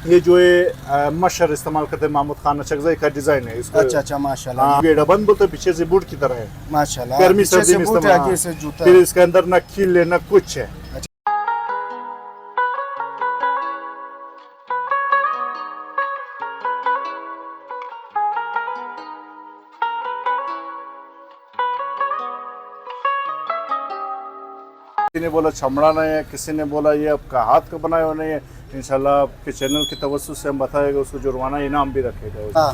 ये जो है मशर इस्तेमाल करते हैं महमूद खान अचकज़ई का डिजाइन है इसको। अच्छा माशाल्लाह। ये डबन बोलते पीछे से बूट की तरह है माशाल्लाह। गर्मी पीछे सर्दी से में बूट है, इस्तेमाल। आगे से जूता फिर है। इसके अंदर ना कील है ना कुछ है। किसी ने बोला चमड़ा नहीं है, किसी ने बोला ये आपका हाथ का बनाया हुआ नहीं है। इंशाल्लाह आपके चैनल की तवज्जो से हम बताएगा, उसको जुर्माना इनाम भी रखेगा। हाँ।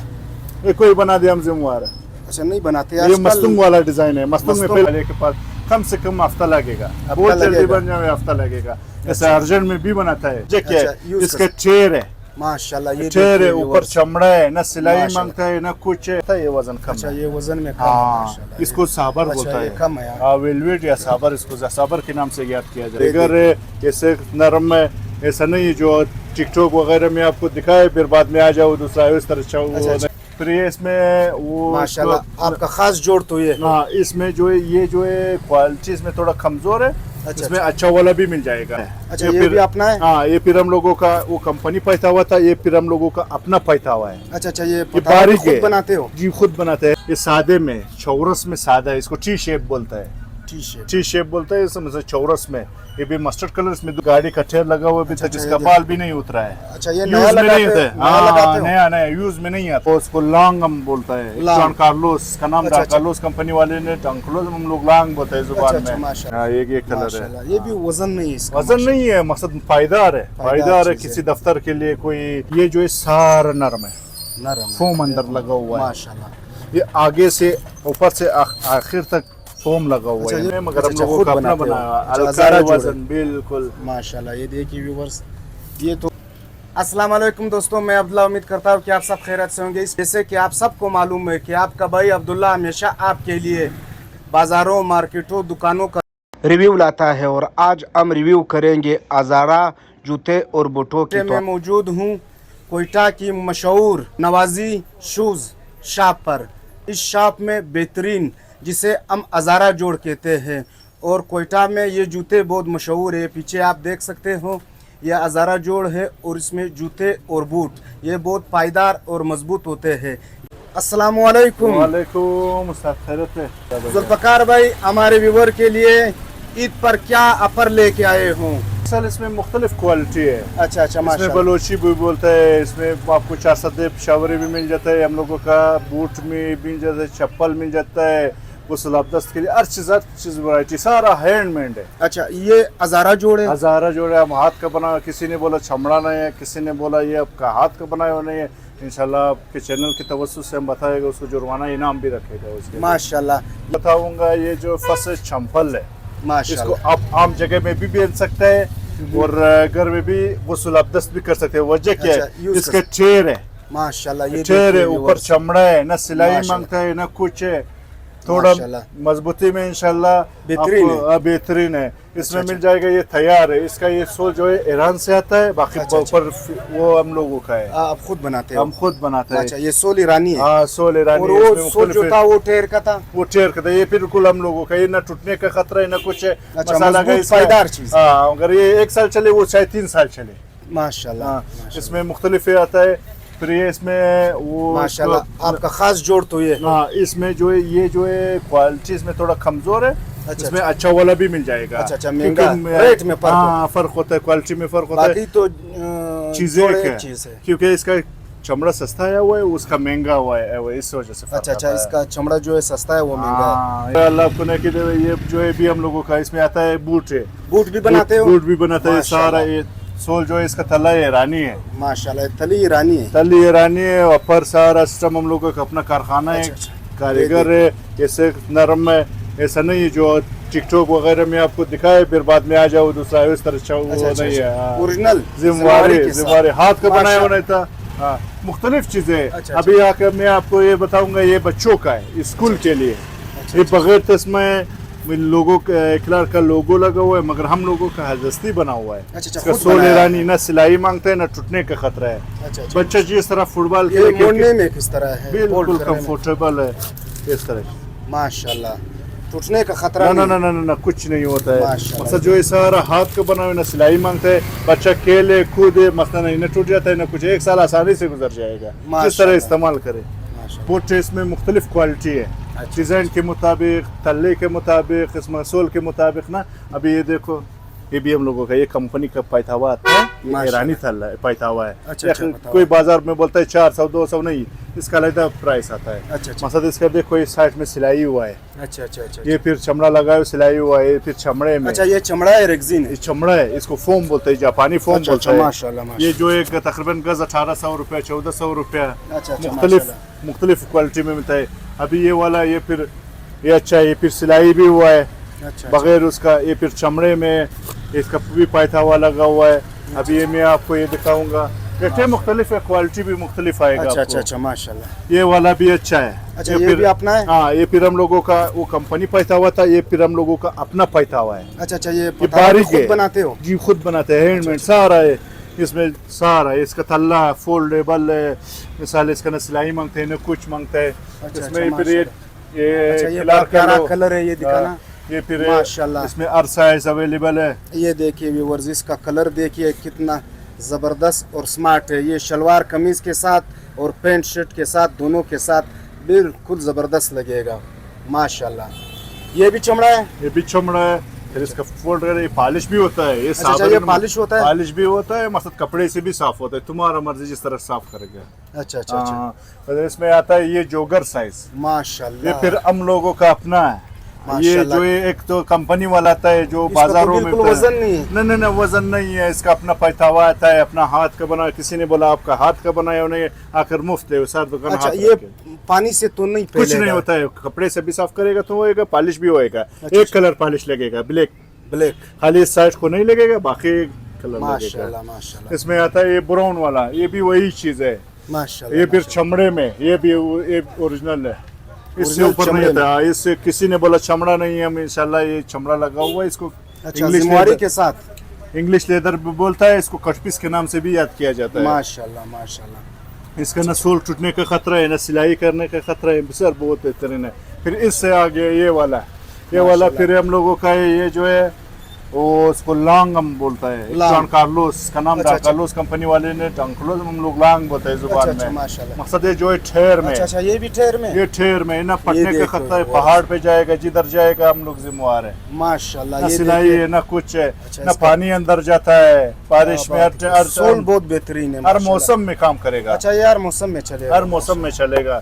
ये कोई बना दिया हम जिम्मेवार है। अच्छा नहीं बनाते ये मस्तूंग वाला डिजाइन है। मस्तूंग में पहले के पास कम से कम हफ्ता लगेगा, बहुत जल्दी बन जाए हफ्ता लगेगा। जैसे अर्जेंट में भी बनाता है। ये क्या है? इसका चेयर है माशाल्लाह। ये चेयर है, ऊपर चमड़ा है, ना सिलाई मांगता है ना कुछ है। ये वजन कम। अच्छा ये वजन में कम है हाँ, इसको साबर बोलता है। कम है हाँ, वेलवेट या साबर, इसको साबर के नाम से याद किया जाए। अगर ऐसे नरम है, ऐसा नहीं जो टिकटॉक वगैरह में आपको दिखाए फिर बाद में आ जाओ दूसरा इस तरह। फिर ये इसमें वो माशाल्लाह आपका खास जोड़ तो ये। हाँ, इसमें जो है ये जो है क्वालिटी इसमें थोड़ा कमजोर है। अच्छा, इसमें अच्छा वाला भी मिल जाएगा। अच्छा ये भी अपना है। हाँ, ये फिर हम लोगों का वो कंपनी पैसा हुआ था, ये फिर हम लोगों का अपना पैसा हुआ है। अच्छा ये बारीक खुद बनाते हो? जी खुद बनाते हैं। ये सादे में चौरस में सादा है, इसको टी शेप बोलता है। टी शेप बोलता है इसमें से चौरस में। ये भी मस्टर्ड कलर इसमें गाड़ी का टायर लगा हुआ, अभी तक इसका बाल भी नहीं उतरा है। अच्छा ये यूज में नहीं होता है। नया नया यूज में नहीं आता। उसको लॉन्ग हम बोलता है। जॉन कार्लोस का नाम, जॉन कार्लोस कंपनी वाले ने हम लोग लॉन्ग बोलते हैं जुबान में। ये कलर है। ये भी वजन नहीं है, वजन नहीं है, मकसद पायदार है। पायदार है किसी दफ्तर के लिए कोई। ये जो है सारा नरम है, नरम फोम अंदर लगा हुआ है माशाल्लाह। ये आगे से ऊपर से आखिर तक फोम लगा हुआ है। मगर हम लोगों का अपना बनाया वजन बिल्कुल माशाल्लाह। ये देखिए व्यूअर्स, ये तो अस्सलाम वालेकुम दोस्तों, मैं अब्दुल्ला उम्मीद करता हूँ कि आप सब खैरियत से होंगे। जैसे कि आप सबको मालूम है कि आपका भाई अब्दुल्ला हमेशा आपके लिए बाज़ारों, मार्केटों, दुकानों का रिव्यू लाता है। और आज हम रिव्यू करेंगे अज़ारा जूते और बूटों के। मैं मौजूद हूँ कोयटा की मशहूर नवाजी शूज़ शॉप पर। इस शॉप में बेहतरीन, जिसे हम अज़ारा जोड़ कहते हैं, और कोयटा में ये जूते बहुत मशहूर है। पीछे आप देख सकते हो ये अज़ारा जोड़ है और इसमें जूते और बूट ये बहुत पायदार और मजबूत होते हैं। अस्सलाम वालेकुम। वालेकुम सलाम। जुल्फ़कार भाई, हमारे व्यूवर के लिए ईद पर क्या ऑफर लेके आए हूँ? असल इसमें मुख्तलिफ क्वालिटी है। अच्छा इसमें बलोची भी बोलता है, इसमें आपको 4 शावरे भी मिल जाता है, हम लोगों का बूट में मिल जाता है, चप्पल मिल जाता है, गुस्ल अब्दस्त के लिए हर चीज वैरायटी, सारा हैंडमेड है। अच्छा ये अज़ारा जोड़ है। अज़ारा जोड़ है, हम हाथ का बना। किसी ने बोला चमड़ा नहीं है, किसी ने बोला ये आपका हाथ का बनाया हुआ नहीं है। इंशाल्लाह आपके चैनल की तवज्जो से हम बताएगा, उसको जुर्माना इनाम भी रखेगा उसके। माशाल्लाह बताऊंगा ये जो फर्स्ट चंपल है माशाल्लाह, इसको आप आम जगह में भी पहन सकते हैं और घर में भी गुस्ल अब्दस्त भी कर सकते हैं। वजह क्या है? इसका चेयर है माशाल्लाह। ये चेयर है, ऊपर चमड़ा है, ना सिलाई मांगता है ना कुछ है। थोड़ा मजबूती में इंशाल्लाह बेहतरीन है। इसमें मिल जाएगा। ये तैयार है। इसका ये सोल जो है ईरान से आता है, बाकी ऊपर वो हम लोगों का है। आप खुद बनाते हैं? हम खुद बनाते हैं। अच्छा ये सोल ईरानी है? हाँ सोल ईरानी। और वो सोल जो था वो टेर का था? वो टेर का था। ये बिल्कुल हम लोगों का, ये ना टूटने का खतरा है ना कुछ है। मसाला का पायदार चीज। हाँ, अगर ये 1 साल चले वो शायद 3 साल चले माशाल्लाह। इसमें मुख्तलिफ आता है। फिर ये इसमें वो माशाल्लाह आपका खास जोड़ तो ये। हाँ, इसमें जो है ये जो है क्वालिटी इसमें थोड़ा कमजोर है। इसमें अच्छा वाला भी मिल जाएगा। अच्छा महंगा रेट में फर्क होता है, क्वालिटी में फर्क होता है। तो चीजें क्योंकि इसका चमड़ा सस्ता है हुआ है, उसका महंगा हुआ है, इस वजह से। अच्छा इसका चमड़ा जो है सस्ता है, वो महंगा है। अल्लाह को ने कि ये जो है भी हम लोगों का इसमें आता है। बूट है, बूट भी बनाते हो? बूट भी बनाते हैं। सारा ये सोल जो है इसका तला ईरानी है माशाल्लाह। तली ईरानी है? तली ईरानी है। ऊपर सारा सिस्टम हम लोगों का अपना कारखाना है, कारीगर है। ऐसे नरम है, ऐसा नहीं है जो टिकटॉक वगैरह में आपको दिखाए फिर बाद में आ जाओ दूसरा इस तरह। वो नहीं है, ओरिजिनल जिम्मेवारी हाथ का बनाया हुआ नहीं था। मुख्तलिफ चीजें। अभी आकर मैं आपको ये बताऊंगा, ये बच्चों का है, स्कूल के लिए। ये बगैर तस्में लोगों का का लोगो लगा हुआ है, मगर हम लोगों का हजस्ती बना हुआ है। इसका सोल ईरानी, ना सिलाई मांगता है ना टूटने का खतरा है। बच्चा जिस तरह फुटबॉल खेलने में किस तरह है, बिल्कुल कंफर्टेबल है इस तरह। माशाल्लाह। टूटने का खतरा ना ना नहीं? ना ना ना कुछ नहीं होता है। माशाल्लाह। मतलब जो ये सारा हाथ का बना हुआ ना सिलाई मांगता है, बच्चा खेले कूदे मसला नहीं, न टूट जाता है ना कुछ, 1 साल आसानी से गुजर जाएगा जिस तरह माशाल्लाह। इस्तेमाल करे। माशाल्लाह। पोटे इसमें मुख्तलिफ क्वालिटी है, अच्छा। डिज़ाइन के मुताबिक, तल्ले के मुताबिक, इसमें सोल के मुताबिक ना। अभी ये देखो, ये भी हम लोगों का, ये कंपनी का पैथावा आता है, ये माशाल्लाह। ईरानी थल्ला पैथावा है। अच्छा, अच्छा, कोई बाजार में बोलता है 400-200 नहीं, इसका अलग प्राइस आता है। अच्छा, अच्छा। मसद इसका देखो, इस साइड में सिलाई हुआ है, अच्छा अच्छा अच्छा। ये फिर चमड़ा लगा है, सिलाई हुआ है, ये फिर चमड़े में। अच्छा, ये चमड़ा है रेक्सिन है? ये चमड़ा है, इसको फोम बोलते हैं, जापानी फोम अच्छा, बोलते अच्छा, हैं। माशाल्लाह, माशाल्लाह। ये जो एक तकरीबन गज 1800 रुपया, 1400 रुपया, अच्छा, अच्छा, मुख्तलिफ क्वालिटी में मिलता है। अभी ये वाला, ये फिर ये अच्छा है, ये फिर सिलाई भी हुआ है अच्छा, बगैर उसका, ये फिर चमड़े में, इसका भी पैथावा लगा हुआ है। अभी ये मैं आपको ये दिखाऊंगा, रेटें मुख्तलिफ है, क्वालिटी भी मुख्तलिफ आएगा अच्छा आपको। अच्छा अच्छा, माशाल्लाह। ये वाला भी अच्छा है। अच्छा, ये भी अपना है? हाँ, ये फिर हम लोगों का वो कंपनी पैथावा था, ये फिर हम लोगों का अपना पैथावा है। अच्छा अच्छा, ये ये बारीक खुद है, बनाते हो? जी खुद बनाते हैं, हैंडमेड सारा है इसमें, सारा है। इसका तल्ला फोल्डेबल है, मिसाल इसका न सिलाई मांगते हैं न कुछ मांगता है। अच्छा, इसमें फिर अच्छा, ये बड़ा प्यारा कलर है, ये दिखाना। ये फिर माशाल्लाह। इसमें हर साइज अवेलेबल है। ये देखिए व्यूअर्स, इसका कलर देखिए कितना ज़बरदस्त और स्मार्ट है। ये शलवार कमीज़ के साथ और पैंट शर्ट के साथ, दोनों के साथ बिल्कुल ज़बरदस्त लगेगा माशाल्लाह। ये भी चमड़ा है? ये भी चमड़ा है, फिर इसका फोल्ड वगैरह, ये पॉलिश भी होता है। ये अच्छा, ये पॉलिश होता है? पॉलिश भी होता है, मतलब कपड़े से भी साफ होता है, तुम्हारा मर्जी जिस तरह साफ करेगा। अच्छा अच्छा अच्छा, हाँ, फिर इसमें आता है ये जोगर साइज, माशाल्लाह। ये फिर हम लोगों का अपना है। ये माशाल्लाह। जो ये एक तो कंपनी वाला आता है जो इसका तो बाजारों में बिल्कुल वजन नहीं है? नहीं नहीं, वजन नहीं है इसका, अपना पैथावा आता है, अपना हाथ का बना। किसी ने बोला आपका हाथ का बनाया नहीं, आकर मुफ्त है साथ दुकान। अच्छा, हाथ ये रख के। पानी से तो नहीं कुछ नहीं फैलेगा? होता है, कपड़े से भी साफ करेगा तो होएगा, पॉलिश भी होएगा। अच्छा, एक कलर पॉलिश लगेगा, ब्लैक, ब्लैक। खाली इस साइड को नहीं लगेगा, बाकी कलर लगेगा। माशाल्लाह माशाल्लाह इसमें आता है ये ब्राउन वाला, ये भी वही चीज है। माशाल्लाह। ये फिर चमड़े में, ये भी ओरिजिनल है, इससे ओरिजिनल ऊपर नहीं चमड़े था। इससे किसी ने बोला चमड़ा नहीं है, इंशाल्लाह ये चमड़ा लगा हुआ है। इसको अच्छा, जिम्मेवारी के साथ इंग्लिश लेदर भी बोलता है, इसको कटपीस के नाम से भी याद किया जाता है। माशाल्लाह माशाल्लाह। इसका न सोल टूटने का खतरा है, न सिलाई करने का खतरा है, सर बहुत बेहतरीन है। फिर इससे आगे ये वाला फिर हम लोगों का ये जो है वो उसको लॉन्ग हम बोलता है, लॉन्ग। डॉन कार्लोस का नाम, अच्छा, डॉन कार्लोस कंपनी वाले ने डॉन कार्लोस, हम लोग लॉन्ग बोलते हैं अच्छा जुबान अच्छा, में। माशाल्लाह। मकसद है जो है ठहर में, अच्छा अच्छा, ये भी ठहर में? ये ठेर में ना फटने का देखो, खतरा है, वो पहाड़ पे जाएगा, जिधर जाएगा हम लोग जिम्मेवार है। माशाल्लाह। ना ये सिलाई देखिए, है ना कुछ है, अच्छा, ना इसका- पानी अंदर जाता है बारिश में, सोल बहुत बेहतरीन है हर माशाल्लाह। मौसम में काम करेगा। अच्छा, ये हर मौसम में चलेगा? हर मौसम में चलेगा।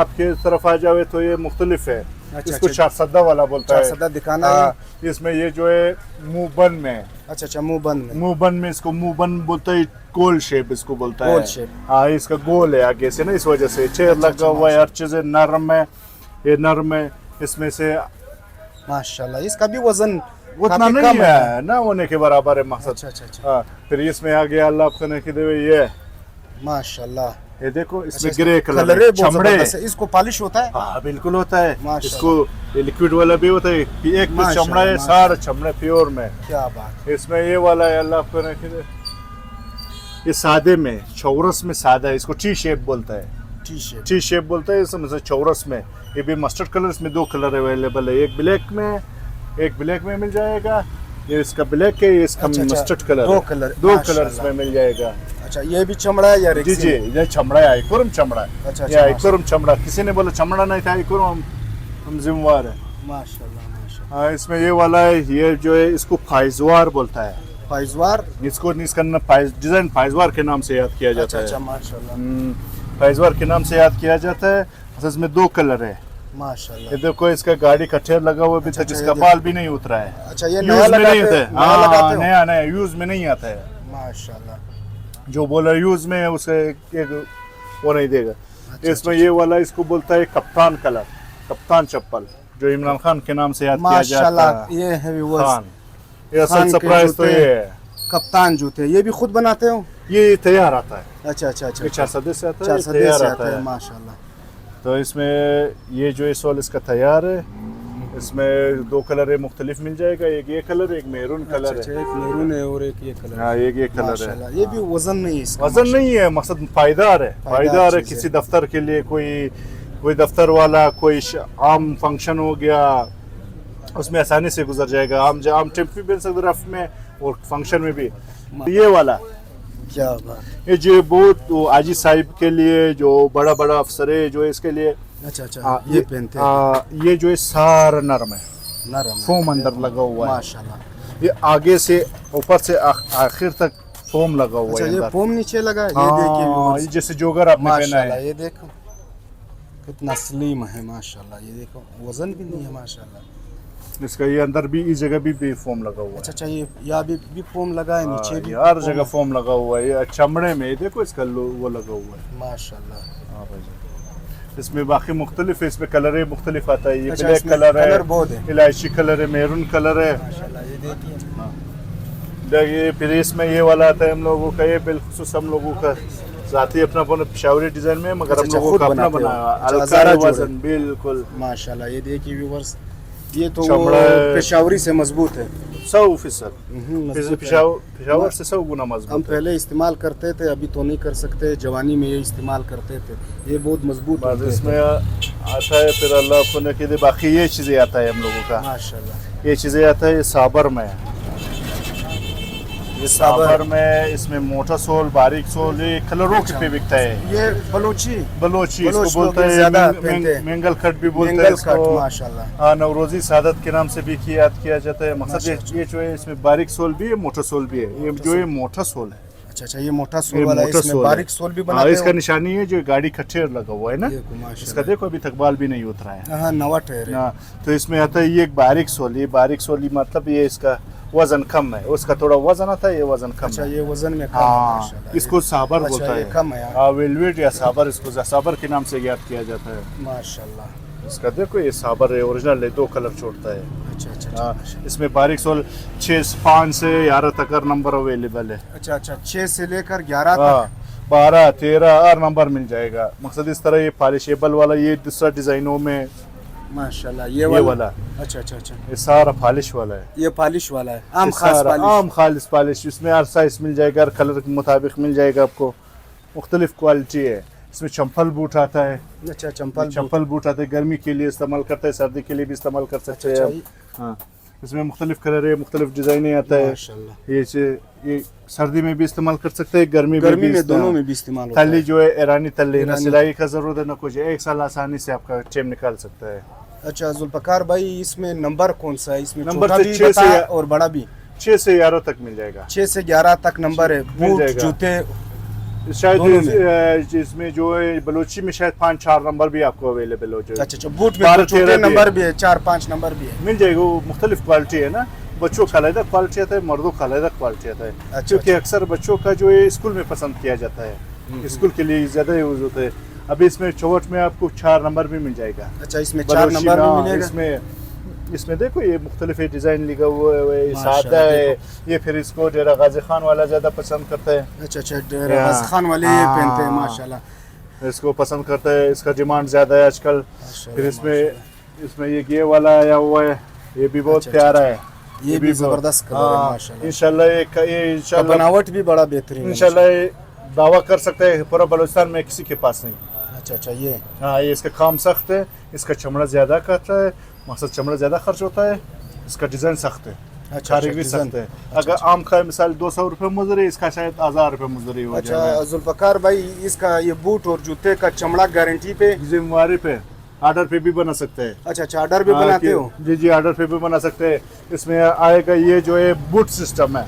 आपके तरफ आ जावे तो ये मुख्तलिफ है। अच्छा, इसको अच्छा। चारसद्दा वाला बोलता है। चारसद्दा दिखाना है। हाँ, इसमें ये जो है मुंह बंद में, अच्छा अच्छा, मुंह बंद में? मुंह बंद में, इसको मुंह बंद बोलता है, गोल शेप इसको बोलता है। गोल शेप। हाँ, इसका गोल है आगे से ना, इस वजह से चेयर अच्छा, लगा हुआ है, हर चीज नरम है, ये नरम है। इसमें से माशाल्लाह। इसका भी वजन उतना काफी नहीं कम है ना, होने के बराबर है मकसद। अच्छा अच्छा अच्छा, हाँ, फिर इसमें आगे अल्लाह आपको ने दे ये माशाल्लाह। ये देखो, इसमें अच्छा, ग्रे कलर कलर है, है, बहुत चमड़े। जबरदस्त है। इसको पॉलिश होता है? हाँ बिल्कुल होता है। माशाल्लाह। इसको ये लिक्विड वाला भी होता है, एक तो माशाल्लाह, चमड़ा है, सारा चमड़ा प्योर में। क्या बात। इसमें ये वाला है, अल्लाह आपको रखे दे, ये सादे में, चौरस में सादा है, इसको टी शेप बोलता है। टी शेप बोलता है इसमें से चौरस में। ये भी मस्टर्ड कलर, इसमें 2 कलर अवेलेबल है, एक ब्लैक में मिल जाएगा। ये इसका ब्लैक है, ये इसका अच्छा, अच्छा, मस्टर्ड कलर, 2 कलर, 2 माशाल्लाह। कलर इसमें मिल जाएगा। अच्छा, ये भी चमड़ा है या जी रेक्सिन? जी, ये चमड़ा है, आइकोरम चमड़ा है। अच्छा, ये आइकोरम चमड़ा, किसी ने बोला चमड़ा नहीं था, आइकोरम, हम जिम्मेवार है। माशाल्लाह माशाल्लाह। हाँ, इसमें ये वाला है, ये जो है इसको फाइजवार बोलता है। फाइजवार? इसको इसका डिजाइन फाइजवार के नाम से याद किया जाता अच्छा अच्छा, है। माशाल्लाह फाइजवार के नाम से याद किया जाता है। असल इसमें 2 कलर है। माशाल्लाह। ये देखो, इसका गाड़ी का ठेर लगा हुआ, अभी अच्छा, तक अच्छा, इसका ये बाल भी नहीं उतरा है। अच्छा, ये यूज नया में नहीं होता है। हाँ, लगाते हो? नया नया यूज में नहीं आता है। माशाल्लाह। जो बोला यूज में है उसे एक वो नहीं देगा। अच्छा, इसमें ये वाला इसको बोलता है कप्तान कलर, कप्तान चप्पल, जो इमरान खान के नाम से याद किया जाता माशाल्लाह। है। ये है व्यूअर्स, खान, ये असल खान के सरप्राइज तो जूते। ये है। कप्तान जूते ये भी खुद बनाते हो? ये तैयार आता है, अच्छा अच्छा अच्छा, ये 4 सदे से आता है, 4 ये सदे तैयार से आता है। माशाल्लाह। तो इसमें ये जो इस वाल इसका तैयार है, इसमें 2 कलर है, मुख्तलिफ मिल जाएगा। एक ये कलर, एक मेरून कलर अच्छा, है। एक मैरून है और एक ये कलर। हाँ, एक ये कलर है। माशाल्लाह। ये भी वजन नहीं है इसका? वजन नहीं है, मकसद पायदार है, पायदार है। चीज़ किसी दफ्तर के लिए, कोई दफ्तर वाला, कोई आम फंक्शन हो गया, उसमें आसानी से गुजर जाएगा। हम टेम्पो भी पहन सकते रफ में और फंक्शन में भी। ये वाला क्या बात। ये जो बहुत आजी साहिब के लिए, जो बड़ा बड़ा अफसर है जो इसके लिए अच्छा ये पहनते हैं। ये जो है सारा नरम है, नरम फोम अंदर लगा हुआ है माशाल्लाह। ये आगे से ऊपर से आखिर तक फोम लगा हुआ है। ये फोम नीचे लगा है। ये देखिए, ये जैसे जोगर आपने पहना है। ये देखो कितना स्लिम है माशाल्लाह। ये देखो वजन भी नहीं है माशाल्लाह। इसका ये अंदर भी इस जगह भी फोम लगा हुआ है। अच्छा ये यहाँ भी फोम लगा है, नीचे भी हर जगह फोम लगा हुआ है। ये चमड़े में देखो इसका वो लगा हुआ है माशाल्लाह। हाँ भाई। इसमें बाकी मुख्तलिफ है, इसमें कलर है मुख्तलिफ आता है। ये अच्छा, ब्लैक कलर है, बहुत है, इलायची कलर है, मैरून कलर है माशाल्लाह। ये देखिए देखिए। फिर इसमें ये वाला आता है हम लोगों का, ये बिलखुसूस हम लोगों का जाती अपना पेशावरी डिजाइन में, मगर हम लोगों का अपना बनाया हल्का वजन बिल्कुल माशाल्लाह। ये देखिए व्यूअर्स, ये तो चमड़ा पेशावरी से मजबूत है 100%। पेशावर से 100 गुना मजबूत। हम पहले इस्तेमाल करते थे, अभी तो नहीं कर सकते, जवानी में ये इस्तेमाल करते थे। ये बहुत मजबूत है। इसमें आता है फिर अल्लाह को न के बाकी ये चीज़ें आता है हम लोगों का माशाल्लाह। ये चीज़ें आता है। ये साबर में, ये साबर में इसमें मोटा सोल, बारीक सोल, ये कलरों पे बिकता है। ये बलोची इसको बोलते हैं, मंगल कट भी बोलते हैं इसको माशाल्लाह। नवरोजी सादत के नाम से भी याद किया जाता है। मकसद ये जो है इसमें बारीक सोल भी है, मोटा सोल भी है। ये जो है मोटा सोल है। अच्छा ये मोटा सोल वाला है, इसमें बारीक सोल भी बनाते हैं। इसका निशानी है जो गाड़ी का टायर लगा हुआ है ना, इसका देखो अभी तक बाल भी नहीं उतरा है। हाँ नवा टायर है। तो इसमें आता है ये एक बारीक सोल। ये बारीक सोल मतलब ये इसका वजन कम है, उसका थोड़ा वजन आता है, ये वजन कम है। अच्छा ये वजन में कम है माशाल्लाह। इसको साबर बोलता है, कम है वेलवेट या साबर, इसको साबर के नाम से याद किया जाता है माशाल्लाह। इसका देखो ये साबर है, ओरिजिनल है, 2 कलर छोड़ता है। अच्छा इसमें बारीक सोल 5 से 11 तक हर नंबर अवेलेबल है। अच्छा 6 से लेकर 11 तक 12, 13 हर नंबर मिल जाएगा। मकसद इस तरह ये पॉलिशेबल वाला, ये दूसरा डिजाइनों में माशाल्लाह। ये वाला अच्छा ये सारा पॉलिश वाला है। ये पॉलिश वाला है, आम खालिश पॉलिश। इसमें हर साइज मिल जाएगा, हर कलर के मुताबिक मिल जाएगा आपको। मुख्तलिफ क्वालिटी है। इसमें चंपल बूट आता है। अच्छा चंपल बूट आता है, गर्मी के लिए इस्तेमाल करते हैं, सर्दी के लिए भी इस्तेमाल कर सकते हैं। हाँ इसमें मुख्तलिफ कलर है, मुख्तलिफ डिजाइन आता है। ये सर्दी में भी इस्तेमाल कर सकते हैं, गर्मी में दोनों में भी इस्तेमाल होता है। तली जो है ईरानी तली, ना सिलाई का जरूरत है ना कुछ, 1 साल आसानी से आपका चेम निकाल सकता है। अच्छा जुल्फकार भाई, इसमें नंबर कौन सा है? इसमें नंबर छोटा भी 6 से और बड़ा भी 6 से 11 तक मिल जाएगा। 6 से 11 तक नंबर है। बूट जूते शायद इसमें जो है बलोची में शायद 5-4 नंबर भी आपको अवेलेबल हो जाएगा। अच्छा बूट में छोटे नंबर भी है, 4-5 नंबर भी है, मिल जाएगा। वो मुख्तलिफ क्वालिटी है ना, बच्चों का अलग क्वालिटी आता है, मर्दों का अलग क्वालिटी आता है। क्योंकि अक्सर बच्चों का जो है स्कूल में पसंद किया जाता है, स्कूल के लिए ज़्यादा यूज होता है। अभी इसमें चौवट में आपको 4 नंबर भी मिल जाएगा। अच्छा इसमें 4 नंबर भी मिलेगा। इसमें देखो ये मुख्तलिफ डिज़ाइन लिखा हुआ है, सादा है ये। फिर इसको डेरा गाजी खान वाला ज़्यादा पसंद करता है। अच्छा डेरा गाजी खान वाले ये पहनते हैं माशाल्लाह, इसको पसंद करता है, इसका डिमांड ज़्यादा है आजकल। फिर इसमें ये वाला आया हुआ है, ये भी बहुत प्यारा है। ये भी ज़बरदस्त कलर है माशाल्लाह। इंशाल्लाह बनावट भी बड़ा बेहतरीन है इंशाल्लाह। दावा कर सकते हैं पूरा बलूचिस्तान में किसी के पास नहीं। अच्छा ये ये इसका काम सख्त है, इसका चमड़ा ज़्यादा करता है, मकसद चमड़ा ज़्यादा खर्च होता है, इसका डिज़ाइन सख्त है, कारीगरी सख्त है। अगर आम का मिसाल 200 रुपये मजदूरी, इसका शायद 1000 रुपये मजदूरी हो जाएगा। अच्छा जुल्फकार भाई, इसका ये बूट और जूते का चमड़ा गारंटी पे, जिम्मेवारी पे, ऑर्डर पे भी बना सकते हैं। अच्छा ऑर्डर भी बनाते हो? जी ऑर्डर पे भी बना सकते हैं। इसमें आएगा ये जो है बूट सिस्टम है,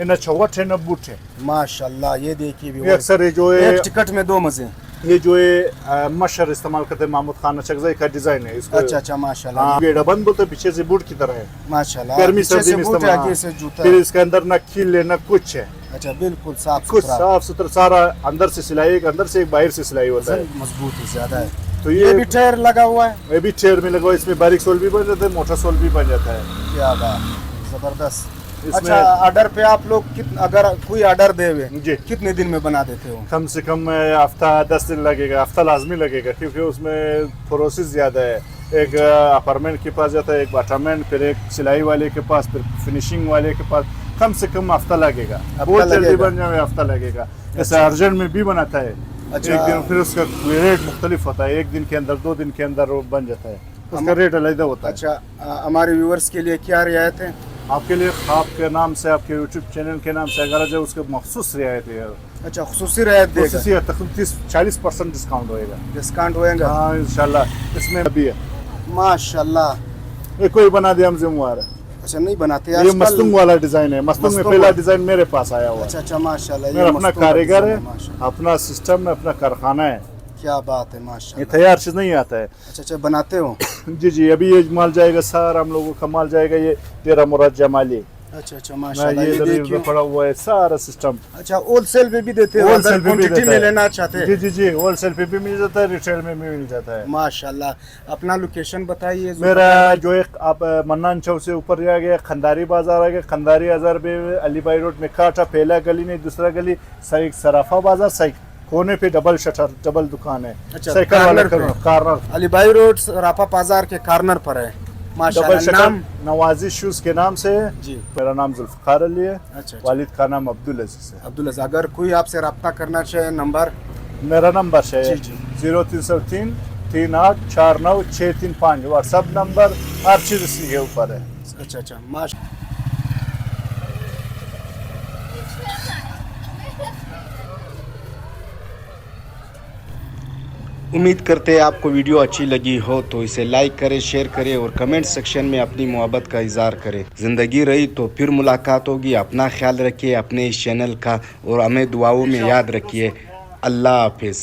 न चौवट है न बूट है माशाल्लाह। ये देखिए अक्सर ये जो है एक टिकट में 2 मजे। ये जो है मशर इस्तेमाल करते हैं, महमूद खान अचकज़ई का डिजाइन है इसको। अच्छा माशाल्लाह। ये डबन बोलते हैं, पीछे से बूट की तरह है माशाल्लाह। गर्मी सर्दी में इस्तेमाल। फिर इसके अंदर न कील है न कुछ है। अच्छा बिल्कुल साफ सुथरा सारा, अंदर से सिलाई, अंदर से बाहर से सिलाई होता है, मजबूत ज्यादा है। तो ये भी टायर लगा हुआ है, ये भी टायर में लगा हुआ है। इसमें बारीक सोल भी बन जाता है, मोटा सोल भी बन जाता है। क्या बात, जबरदस्त। अच्छा ऑर्डर पे आप लोग अगर कोई ऑर्डर दे हुए कितने दिन में बना देते हो? कम से कम हफ्ता 10 दिन लगेगा, हफ्ता लाजमी लगेगा, क्योंकि उसमें प्रोसेस ज़्यादा है। एक अपार्टमेंट के पास जाता है, एक बाटामेंट, फिर एक सिलाई वाले के पास, फिर फिनिशिंग वाले के पास। कम से कम हफ्ता लगेगा, बहुत जल्दी बन जाए हफ्ता लगेगा। जैसे अर्जेंट में भी बनाता है, एक दिन, फिर उसका रेट मुख्तलिफ होता है, 1 दिन के अंदर 2 दिन के अंदर वो बन जाता है। उसका रेट अलग होता है। अच्छा, हमारे व्यूअर्स के लिए क्या रियायत है? आपके लिए आपके नाम से, आपके यूट्यूब चैनल के नाम से अगर जो उसके मखसूस रियायत है। अच्छा, खुसूसी रियायत देगा? तकरीबन 30-40% डिस्काउंट होएगा। डिस्काउंट होएगा? हाँ इंशाल्लाह। इसमें भी है माशाल्लाह। ये कोई बना दिया हम जिम्मेवार है। अच्छा, नहीं बनाते ये मस्तूंग वाला डिजाइन है। मस्तूंग में पहला डिजाइन मेरे पास आया हुआ है। अच्छा माशाल्लाह। मेरा अपना कारीगर है, अपना सिस्टम है, अपना कारखाना है। क्या बात है, माशाल्लाह। ये तैयार चीज नहीं आता है। अच्छा, बनाते हो? जी, अभी ये माल जाएगा, सारा हम लोगों का माल जाएगा। ये तेरा मुराद जमाली। अच्छा माशाल्लाह। ये देखिए पड़ा हुआ है सारा सिस्टम। अच्छा, होलसेल पे भी देते हो? होलसेल पे भी में लेना चाहते हैं? जी, होलसेल पे भी मिल जाता है, रिटेल में भी मिल जाता है। माशाल्लाह। अपना लोकेशन बताइए। मेरा जो एक आप मन्नान चौक से ऊपर आ गया, खंदारी बाजार आ गया। खंदारी बाजार पे अली भाई रोड में काटा, पहला गली नहीं दूसरा गली, सही सराफा बाजार, सही कोने पे डबल शटर, डबल दुकान है। अच्छा, कार्नर अली भाई रोड सराफा बाजार के कार्नर पर है। माशाल्लाह। नाम नवाजी शूज के नाम से जी। मेरा नाम जुल्फकार अली है। अच्छा, वालिद का नाम अब्दुल अजीज है। अब्दुल अजीज। अगर कोई आपसे रब्ता करना चाहे, नंबर? मेरा नंबर है जी। 0303 3849 व्हाट्सएप नंबर, हर चीज इसी के ऊपर है। अच्छा माशा। उम्मीद करते हैं आपको वीडियो अच्छी लगी हो तो इसे लाइक करें, शेयर करें और कमेंट सेक्शन में अपनी मोहब्बत का इजहार करें। ज़िंदगी रही तो फिर मुलाकात होगी। अपना ख्याल रखिए अपने इस चैनल का और हमें दुआओं में याद रखिए। अल्लाह हाफिज़।